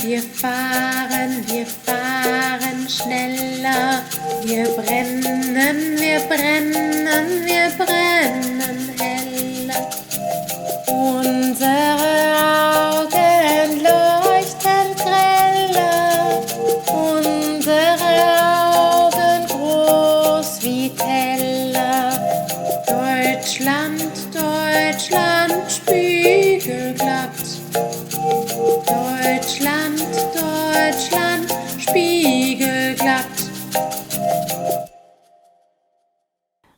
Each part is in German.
wir fahren, wir fahren schneller. Wir brennen, wir brennen, wir brennen heller. Unsere Augen leuchten greller, unsere Augen groß wie Teller. Deutschland, Deutschland, spiegelglatt. Deutschland, Deutschland, spiegelglatt.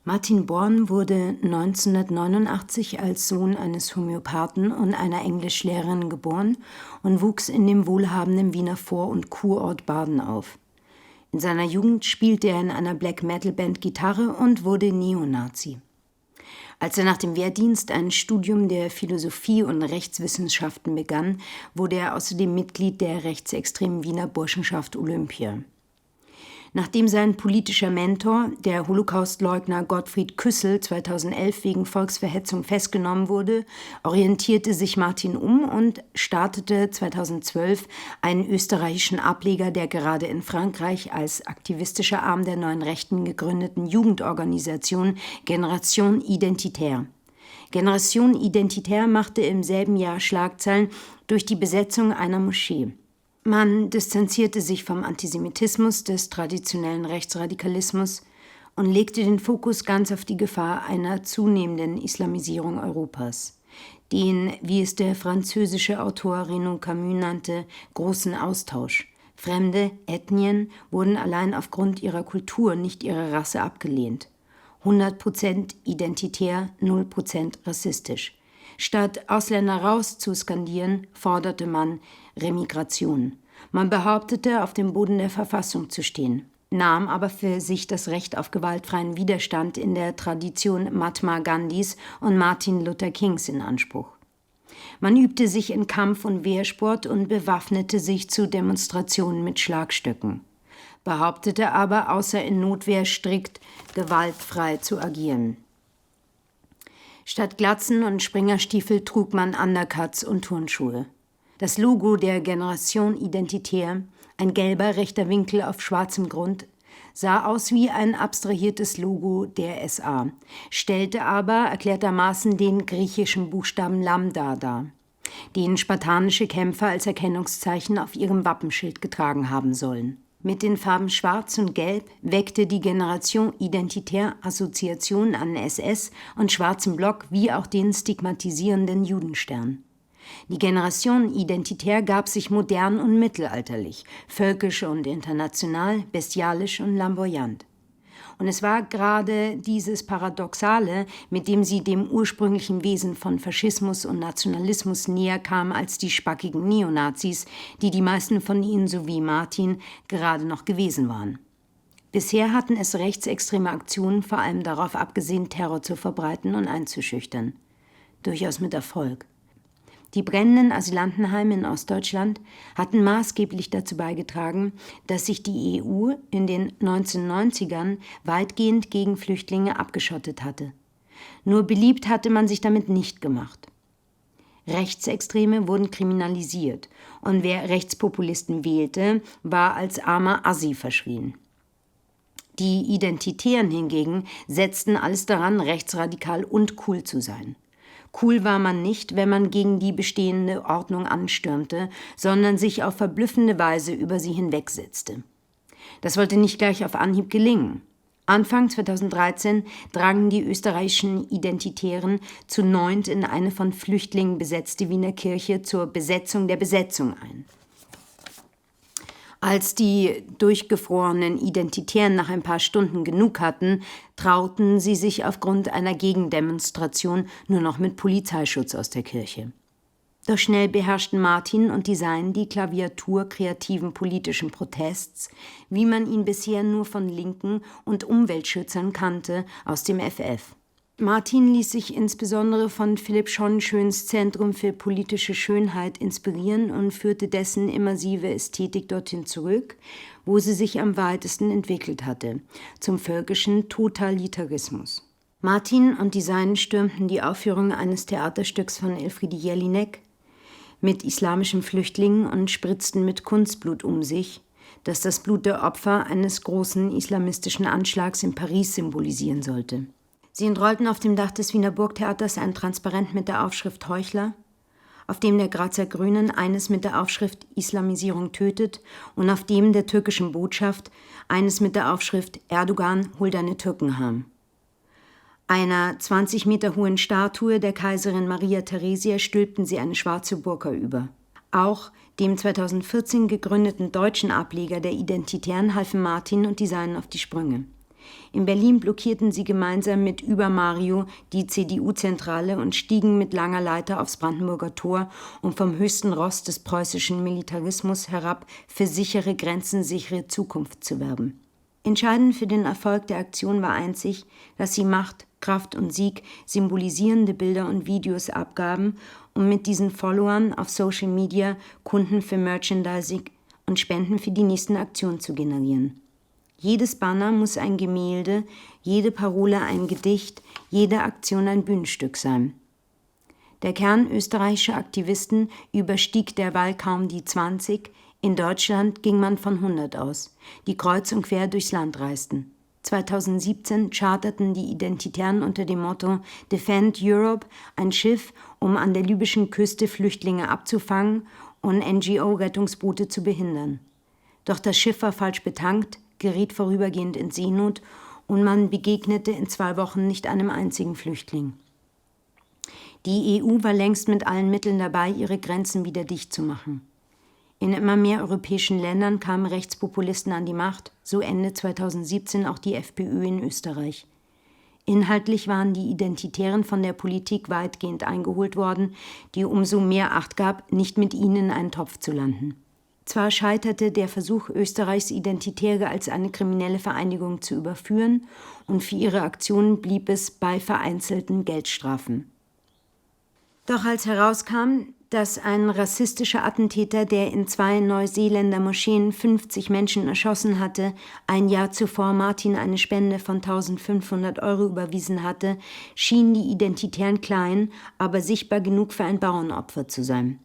Martin Born wurde 1989 als Sohn eines Homöopathen und einer Englischlehrerin geboren und wuchs in dem wohlhabenden Wiener Vor- und Kurort Baden auf. In seiner Jugend spielte er in einer Black-Metal-Band Gitarre und wurde Neonazi. Als er nach dem Wehrdienst ein Studium der Philosophie und Rechtswissenschaften begann, wurde er außerdem Mitglied der rechtsextremen Wiener Burschenschaft Olympia. Nachdem sein politischer Mentor, der Holocaustleugner Gottfried Küssel, 2011 wegen Volksverhetzung festgenommen wurde, orientierte sich Martin um und startete 2012 einen österreichischen Ableger der gerade in Frankreich als aktivistischer Arm der Neuen Rechten gegründeten Jugendorganisation Generation Identitaire. Generation Identitaire machte im selben Jahr Schlagzeilen durch die Besetzung einer Moschee. Man distanzierte sich vom Antisemitismus, des traditionellen Rechtsradikalismus und legte den Fokus ganz auf die Gefahr einer zunehmenden Islamisierung Europas. Den, wie es der französische Autor Renaud Camus nannte, großen Austausch. Fremde Ethnien wurden allein aufgrund ihrer Kultur, nicht ihrer Rasse abgelehnt. 100% identitär, 0% rassistisch. Statt Ausländer raus zu skandieren, forderte man Remigration. Man behauptete, auf dem Boden der Verfassung zu stehen, nahm aber für sich das Recht auf gewaltfreien Widerstand in der Tradition Mahatma Gandhis und Martin Luther Kings in Anspruch. Man übte sich in Kampf- und Wehrsport und bewaffnete sich zu Demonstrationen mit Schlagstöcken, behauptete aber, außer in Notwehr strikt gewaltfrei zu agieren. Statt Glatzen und Springerstiefel trug man Undercuts und Turnschuhe. Das Logo der Generation Identitaire, ein gelber rechter Winkel auf schwarzem Grund, sah aus wie ein abstrahiertes Logo der SA, stellte aber erklärtermaßen den griechischen Buchstaben Lambda dar, den spartanische Kämpfer als Erkennungszeichen auf ihrem Wappenschild getragen haben sollen. Mit den Farben Schwarz und Gelb weckte die Generation Identitaire Assoziationen an SS und schwarzen Block wie auch den stigmatisierenden Judenstern. Die Generation Identitaire gab sich modern und mittelalterlich, völkisch und international, bestialisch und lamboyant. Und es war gerade dieses Paradoxale, mit dem sie dem ursprünglichen Wesen von Faschismus und Nationalismus näher kam als die spackigen Neonazis, die die meisten von ihnen sowie Martin gerade noch gewesen waren. Bisher hatten es rechtsextreme Aktionen vor allem darauf abgesehen, Terror zu verbreiten und einzuschüchtern. Durchaus mit Erfolg. Die brennenden Asylantenheime in Ostdeutschland hatten maßgeblich dazu beigetragen, dass sich die EU in den 1990ern weitgehend gegen Flüchtlinge abgeschottet hatte. Nur beliebt hatte man sich damit nicht gemacht. Rechtsextreme wurden kriminalisiert und wer Rechtspopulisten wählte, war als armer Assi verschrien. Die Identitären hingegen setzten alles daran, rechtsradikal und cool zu sein. Cool war man nicht, wenn man gegen die bestehende Ordnung anstürmte, sondern sich auf verblüffende Weise über sie hinwegsetzte. Das wollte nicht gleich auf Anhieb gelingen. Anfang 2013 drangen die österreichischen Identitären zu 9 in eine von Flüchtlingen besetzte Wiener Kirche zur Besetzung der Besetzung ein. Als die durchgefrorenen Identitären nach ein paar Stunden genug hatten, trauten sie sich aufgrund einer Gegendemonstration nur noch mit Polizeischutz aus der Kirche. Doch schnell beherrschten Martin und die Seinen die Klaviatur kreativen politischen Protests, wie man ihn bisher nur von Linken und Umweltschützern kannte, aus dem FF. Martin ließ sich insbesondere von Philipp Schonschöns Zentrum für politische Schönheit inspirieren und führte dessen immersive Ästhetik dorthin zurück, wo sie sich am weitesten entwickelt hatte, zum völkischen Totalitarismus. Martin und die Seinen stürmten die Aufführung eines Theaterstücks von Elfriede Jelinek. mit islamischen Flüchtlingen und spritzten mit Kunstblut um sich, das das Blut der Opfer eines großen islamistischen Anschlags in Paris symbolisieren sollte. Sie entrollten auf dem Dach des Wiener Burgtheaters ein Transparent mit der Aufschrift Heuchler, auf dem der Grazer Grünen eines mit der Aufschrift Islamisierung tötet und auf dem der türkischen Botschaft eines mit der Aufschrift Erdogan, hol deine Türken heim. Einer 20 Meter hohen Statue der Kaiserin Maria Theresia stülpten sie eine schwarze Burka über. Auch dem 2014 gegründeten deutschen Ableger der Identitären halfen Martin und die Seinen auf die Sprünge. In Berlin blockierten sie gemeinsam mit Über Mario die CDU-Zentrale und stiegen mit langer Leiter aufs Brandenburger Tor, um vom höchsten Ross des preußischen Militarismus herab für sichere, grenzensichere Zukunft zu werben. Entscheidend für den Erfolg der Aktion war einzig, dass sie Macht, Kraft und Sieg symbolisierende Bilder und Videos abgaben, um mit diesen Followern auf Social Media Kunden für Merchandising und Spenden für die nächsten Aktionen zu generieren. Jedes Banner muss ein Gemälde, jede Parole ein Gedicht, jede Aktion ein Bühnenstück sein. Der Kern österreichischer Aktivisten überstieg derweil kaum die 20, in Deutschland ging man von 100 aus, die kreuz und quer durchs Land reisten. 2017 charterten die Identitären unter dem Motto Defend Europe ein Schiff, um an der libyschen Küste Flüchtlinge abzufangen und NGO-Rettungsboote zu behindern. Doch das Schiff war falsch betankt, geriet vorübergehend in Seenot und man begegnete in 2 Wochen nicht einem einzigen Flüchtling. Die EU war längst mit allen Mitteln dabei, ihre Grenzen wieder dicht zu machen. In immer mehr europäischen Ländern kamen Rechtspopulisten an die Macht, so Ende 2017 auch die FPÖ in Österreich. Inhaltlich waren die Identitären von der Politik weitgehend eingeholt worden, die umso mehr Acht gab, nicht mit ihnen in einen Topf zu landen. Zwar scheiterte der Versuch, Österreichs Identitäre als eine kriminelle Vereinigung zu überführen, und für ihre Aktionen blieb es bei vereinzelten Geldstrafen. Doch als herauskam, dass ein rassistischer Attentäter, der in 2 Neuseeländer Moscheen 50 Menschen erschossen hatte, ein Jahr zuvor Martin eine Spende von 1.500 € überwiesen hatte, schienen die Identitären klein, aber sichtbar genug für ein Bauernopfer zu sein.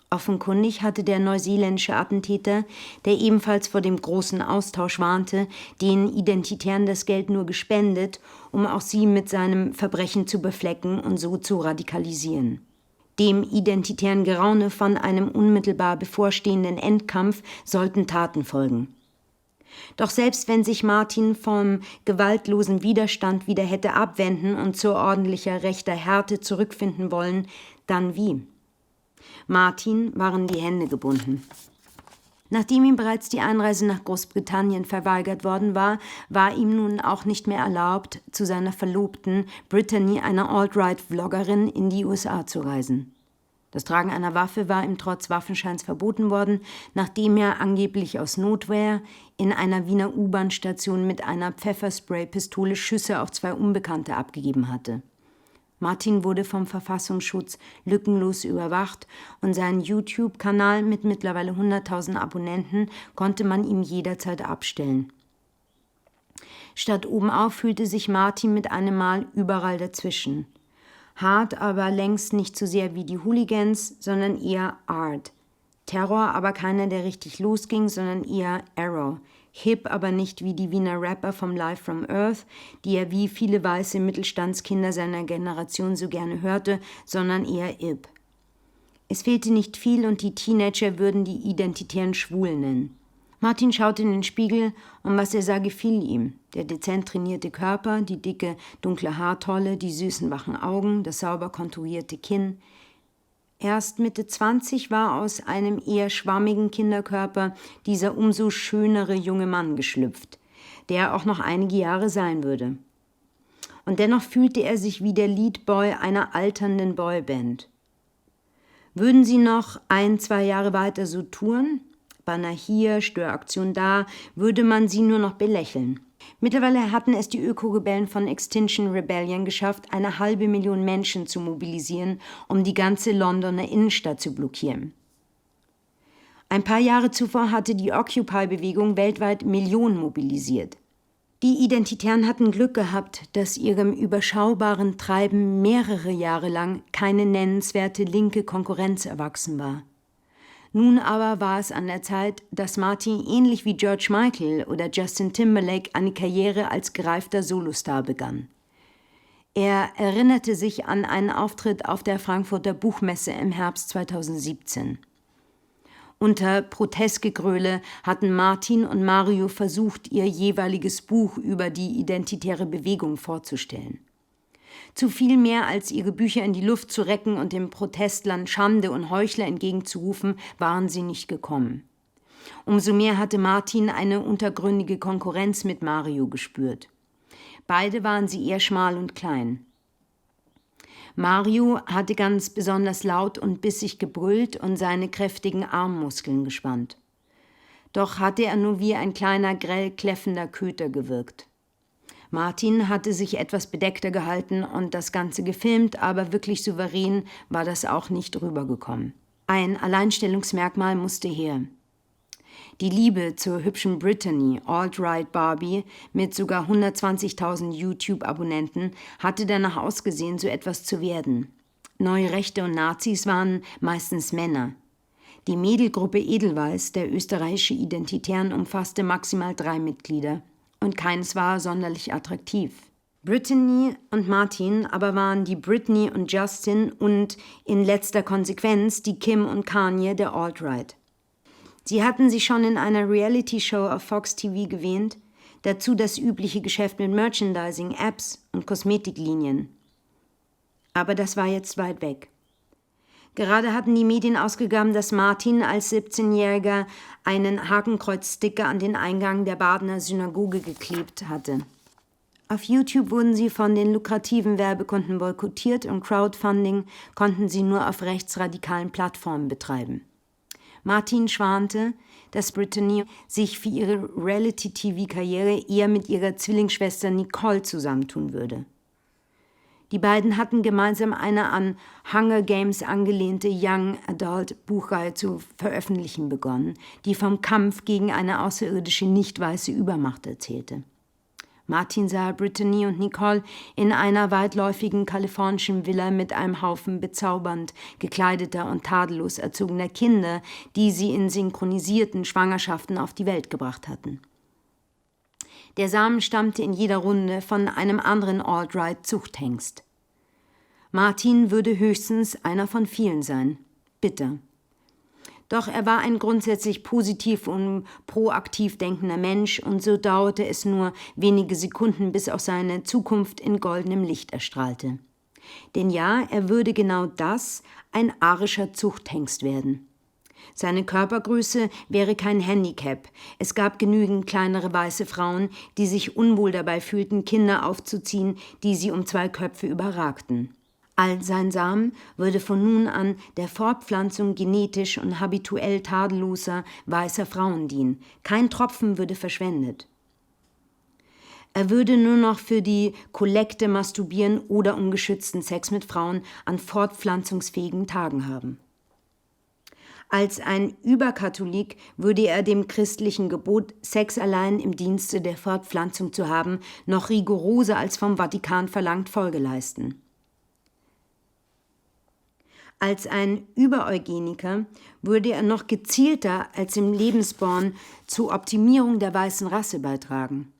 Offenkundig hatte der neuseeländische Attentäter, der ebenfalls vor dem großen Austausch warnte, den Identitären das Geld nur gespendet, um auch sie mit seinem Verbrechen zu beflecken und so zu radikalisieren. Dem identitären Geraune von einem unmittelbar bevorstehenden Endkampf sollten Taten folgen. Doch selbst wenn sich Martin vom gewaltlosen Widerstand wieder hätte abwenden und zu ordentlicher rechter Härte zurückfinden wollen, dann wie? Martin waren die Hände gebunden. Nachdem ihm bereits die Einreise nach Großbritannien verweigert worden war, war ihm nun auch nicht mehr erlaubt, zu seiner Verlobten Brittany, einer Alt-Right-Vloggerin, in die USA zu reisen. Das Tragen einer Waffe war ihm trotz Waffenscheins verboten worden, nachdem er angeblich aus Notwehr in einer Wiener U-Bahn-Station mit einer Pfefferspray-Pistole Schüsse auf 2 Unbekannte abgegeben hatte. Martin wurde vom Verfassungsschutz lückenlos überwacht und seinen YouTube-Kanal mit mittlerweile 100.000 Abonnenten konnte man ihm jederzeit abstellen. Statt obenauf fühlte sich Martin mit einem Mal überall dazwischen. Hart, aber längst nicht so sehr wie die Hooligans, sondern eher Art. Terror, aber keiner, der richtig losging, sondern eher Arrow. Hip, aber nicht wie die Wiener Rapper vom Live from Earth, die er wie viele weiße Mittelstandskinder seiner Generation so gerne hörte, sondern eher Ip. Es fehlte nicht viel und die Teenager würden die Identitären schwul nennen. Martin schaute in den Spiegel und was er sah, gefiel ihm. Der dezent trainierte Körper, die dicke, dunkle Haartolle, die süßen, wachen Augen, das sauber konturierte Kinn. Erst Mitte 20 war aus einem eher schwammigen Kinderkörper dieser umso schönere junge Mann geschlüpft, der auch noch einige Jahre sein würde. Und dennoch fühlte er sich wie der Leadboy einer alternden Boyband. Würden sie noch 1-2 Jahre weiter so touren? Banner hier, Störaktion da, würde man sie nur noch belächeln. Mittlerweile hatten es die Öko-Rebellen von Extinction Rebellion geschafft, 500.000 Menschen zu mobilisieren, um die ganze Londoner Innenstadt zu blockieren. Ein paar Jahre zuvor hatte die Occupy-Bewegung weltweit Millionen mobilisiert. Die Identitären hatten Glück gehabt, dass ihrem überschaubaren Treiben mehrere Jahre lang keine nennenswerte linke Konkurrenz erwachsen war. Nun aber war es an der Zeit, dass Martin ähnlich wie George Michael oder Justin Timberlake eine Karriere als gereifter Solostar begann. Er erinnerte sich an einen Auftritt auf der Frankfurter Buchmesse im Herbst 2017. Unter Protestgegröle hatten Martin und Mario versucht, ihr jeweiliges Buch über die identitäre Bewegung vorzustellen. Zu viel mehr als ihre Bücher in die Luft zu recken und dem Protestland Schande und Heuchler entgegenzurufen, waren sie nicht gekommen. Umso mehr hatte Martin eine untergründige Konkurrenz mit Mario gespürt. Beide waren sie eher schmal und klein. Mario hatte ganz besonders laut und bissig gebrüllt und seine kräftigen Armmuskeln gespannt. Doch hatte er nur wie ein kleiner, grell kläffender Köter gewirkt. Martin hatte sich etwas bedeckter gehalten und das Ganze gefilmt, aber wirklich souverän war das auch nicht rübergekommen. Ein Alleinstellungsmerkmal musste her. Die Liebe zur hübschen Brittany, Alt-Right Barbie, mit sogar 120.000 YouTube-Abonnenten, hatte danach ausgesehen, so etwas zu werden. Neue Rechte und Nazis waren meistens Männer. Die Mädelgruppe Edelweiss, der österreichische Identitären, umfasste maximal 3 Mitglieder. Und keines war sonderlich attraktiv. Brittany und Martin aber waren die Britney und Justin und in letzter Konsequenz die Kim und Kanye der Alt-Right. Sie hatten sich schon in einer Reality-Show auf Fox TV gewähnt, dazu das übliche Geschäft mit Merchandising, Apps und Kosmetiklinien. Aber das war jetzt weit weg. Gerade hatten die Medien ausgegraben, dass Martin als 17-Jähriger einen Hakenkreuz-Sticker an den Eingang der Badener Synagoge geklebt hatte. Auf YouTube wurden sie von den lukrativen Werbekunden boykottiert und Crowdfunding konnten sie nur auf rechtsradikalen Plattformen betreiben. Martin schwante, dass Brittany sich für ihre Reality-TV-Karriere eher mit ihrer Zwillingsschwester Nicole zusammentun würde. Die beiden hatten gemeinsam eine an Hunger Games angelehnte Young Adult Buchreihe zu veröffentlichen begonnen, die vom Kampf gegen eine außerirdische nicht-weiße Übermacht erzählte. Martin sah Brittany und Nicole in einer weitläufigen kalifornischen Villa mit einem Haufen bezaubernd gekleideter und tadellos erzogener Kinder, die sie in synchronisierten Schwangerschaften auf die Welt gebracht hatten. Der Samen stammte in jeder Runde von einem anderen Alt-Right-Zuchthengst. Martin würde höchstens einer von vielen sein. Bitter. Doch er war ein grundsätzlich positiv und proaktiv denkender Mensch und so dauerte es nur wenige Sekunden, bis auch seine Zukunft in goldenem Licht erstrahlte. Denn ja, er würde genau das, ein arischer Zuchthengst werden. Seine Körpergröße wäre kein Handicap. Es gab genügend kleinere weiße Frauen, die sich unwohl dabei fühlten, Kinder aufzuziehen, die sie um 2 Köpfe überragten. All sein Samen würde von nun an der Fortpflanzung genetisch und habituell tadelloser weißer Frauen dienen. Kein Tropfen würde verschwendet. Er würde nur noch für die Kollekte masturbieren oder ungeschützten Sex mit Frauen an fortpflanzungsfähigen Tagen haben. Als ein Überkatholik würde er dem christlichen Gebot, Sex allein im Dienste der Fortpflanzung zu haben, noch rigoroser als vom Vatikan verlangt Folge leisten. Als ein Übereugeniker würde er noch gezielter als im Lebensborn zur Optimierung der weißen Rasse beitragen.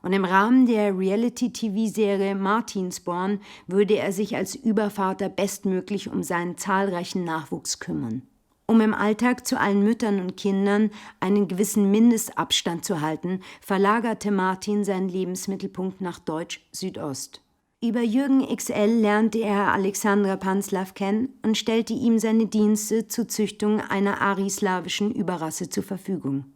Und im Rahmen der Reality-TV-Serie Martinsborn würde er sich als Übervater bestmöglich um seinen zahlreichen Nachwuchs kümmern. Um im Alltag zu allen Müttern und Kindern einen gewissen Mindestabstand zu halten, verlagerte Martin seinen Lebensmittelpunkt nach Deutsch-Südost. Über Jürgen XL lernte er Alexandra Panslav kennen und stellte ihm seine Dienste zur Züchtung einer arislawischen Überrasse zur Verfügung.